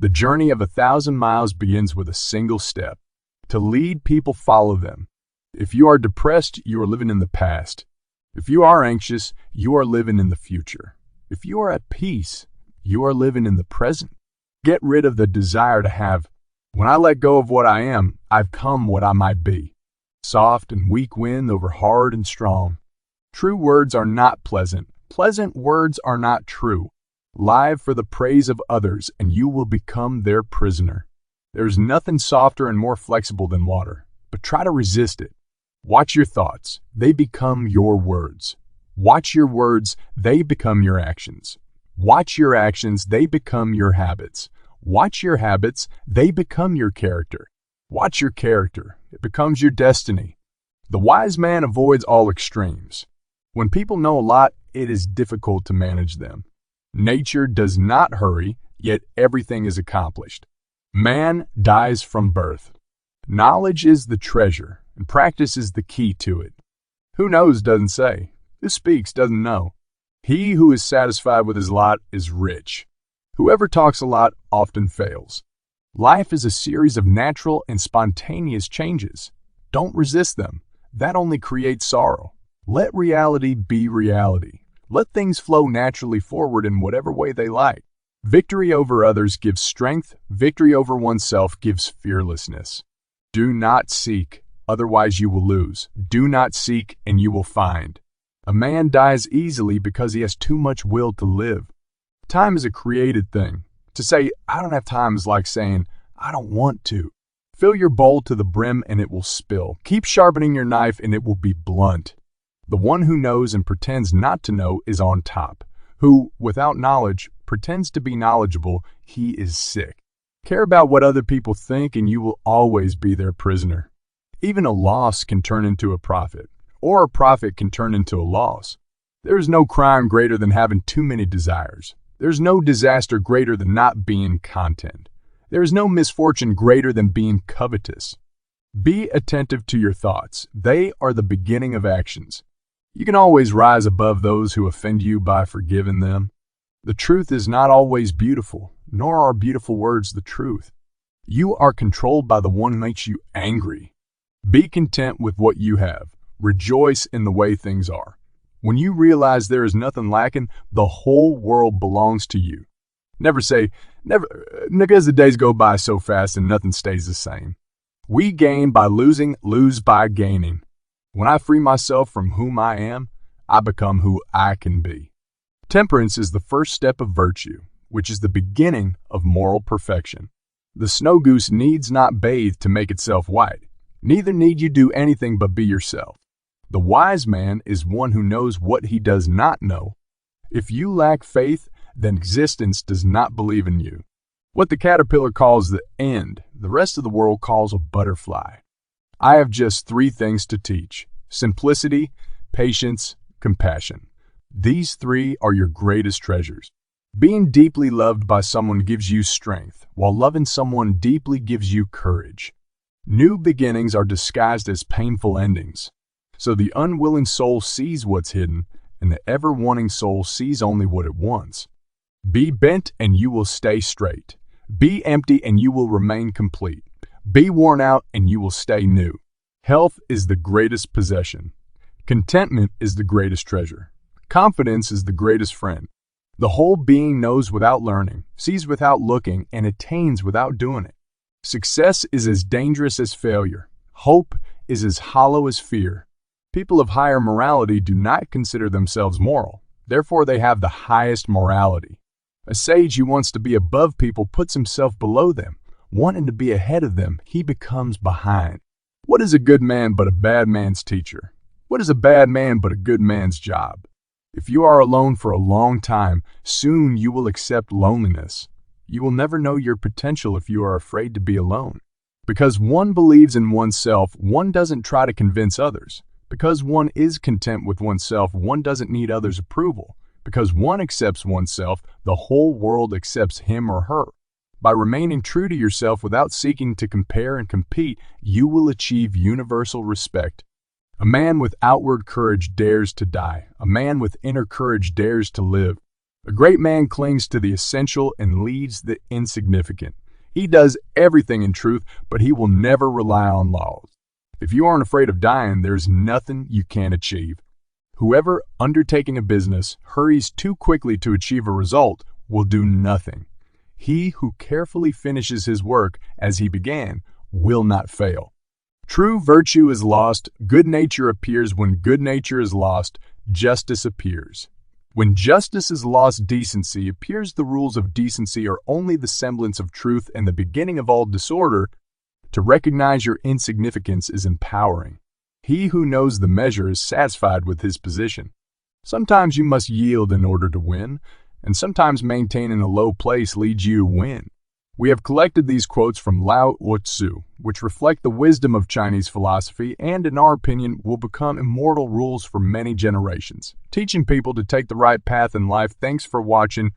The journey of 1,000 miles begins with a single step. To lead people, follow them. If you are depressed, you are living in the past. If you are anxious, you are living in the future. If you are at peace, you are living in the present. Get rid of the desire to have. When I let go of what I am, I've come what I might be. Soft and weak wind over hard and strong. True words are not pleasant. Pleasant words are not true. Live for the praise of others, and you will become their prisoner. There is nothing softer and more flexible than water, but try to resist it. Watch your thoughts. They become your words. Watch your words. They become your actions. Watch your actions. They become your habits. Watch your habits. They become your character. Watch your character. It becomes your destiny. The wise man avoids all extremes. When people know a lot, it is difficult to manage them. Nature does not hurry, yet everything is accomplished. Man dies from birth. Knowledge is the treasure, and practice is the key to it. Who knows doesn't say. Who speaks doesn't know. He who is satisfied with his lot is rich. Whoever talks a lot often fails. Life is a series of natural and spontaneous changes. Don't resist them. That only creates sorrow. Let reality be reality. Let things flow naturally forward in whatever way they like. Victory over others gives strength. Victory over oneself gives fearlessness. Do not seek, otherwise you will lose. Do not seek, and you will find. A man dies easily because he has too much will to live. Time is a created thing. To say, I don't have time is like saying, I don't want to. Fill your bowl to the brim and it will spill. Keep sharpening your knife and it will be blunt. The one who knows and pretends not to know is on top. Who, without knowledge, pretends to be knowledgeable, he is sick. Care about what other people think and you will always be their prisoner. Even a loss can turn into a profit, or a profit can turn into a loss. There is no crime greater than having too many desires. There is no disaster greater than not being content. There is no misfortune greater than being covetous. Be attentive to your thoughts. They are the beginning of actions. You can always rise above those who offend you by forgiving them. The truth is not always beautiful, nor are beautiful words the truth. You are controlled by the one who makes you angry. Be content with what you have. Rejoice in the way things are. When you realize there is nothing lacking, the whole world belongs to you. Never say, never, because the days go by so fast and nothing stays the same. We gain by losing, lose by gaining. When I free myself from whom I am, I become who I can be. Temperance is the first step of virtue, which is the beginning of moral perfection. The snow goose needs not bathe to make itself white. Neither need you do anything but be yourself. The wise man is one who knows what he does not know. If you lack faith, then existence does not believe in you. What the caterpillar calls the end, the rest of the world calls a butterfly. I have just 3 things to teach: simplicity, patience, compassion. These 3 are your greatest treasures. Being deeply loved by someone gives you strength, while loving someone deeply gives you courage. New beginnings are disguised as painful endings. So the unwilling soul sees what's hidden, and the ever-wanting soul sees only what it wants. Be bent and you will stay straight. Be empty and you will remain complete. Be worn out and you will stay new. Health is the greatest possession. Contentment is the greatest treasure. Confidence is the greatest friend. The whole being knows without learning, sees without looking, and attains without doing it. Success is as dangerous as failure. Hope is as hollow as fear. People of higher morality do not consider themselves moral. Therefore, they have the highest morality. A sage who wants to be above people puts himself below them. Wanting to be ahead of them, he becomes behind. What is a good man but a bad man's teacher? What is a bad man but a good man's job? If you are alone for a long time, soon you will accept loneliness. You will never know your potential if you are afraid to be alone. Because one believes in oneself, one doesn't try to convince others. Because one is content with oneself, one doesn't need others' approval. Because one accepts oneself, the whole world accepts him or her. By remaining true to yourself without seeking to compare and compete, you will achieve universal respect. A man with outward courage dares to die. A man with inner courage dares to live. A great man clings to the essential and leads the insignificant. He does everything in truth, but he will never rely on laws. If you aren't afraid of dying, there's nothing you can't achieve. Whoever, undertaking a business, hurries too quickly to achieve a result will do nothing. He who carefully finishes his work as he began will not fail. True virtue is lost, good nature appears. When good nature is lost, justice appears. When justice is lost, decency appears. The rules of decency are only the semblance of truth and the beginning of all disorder. To recognize your insignificance is empowering. He who knows the measure is satisfied with his position. Sometimes you must yield in order to win, and sometimes maintaining a low place leads you to win. We have collected these quotes from Lao Tzu, which reflect the wisdom of Chinese philosophy and, in our opinion, will become immortal rules for many generations, teaching people to take the right path in life. Thanks for watching.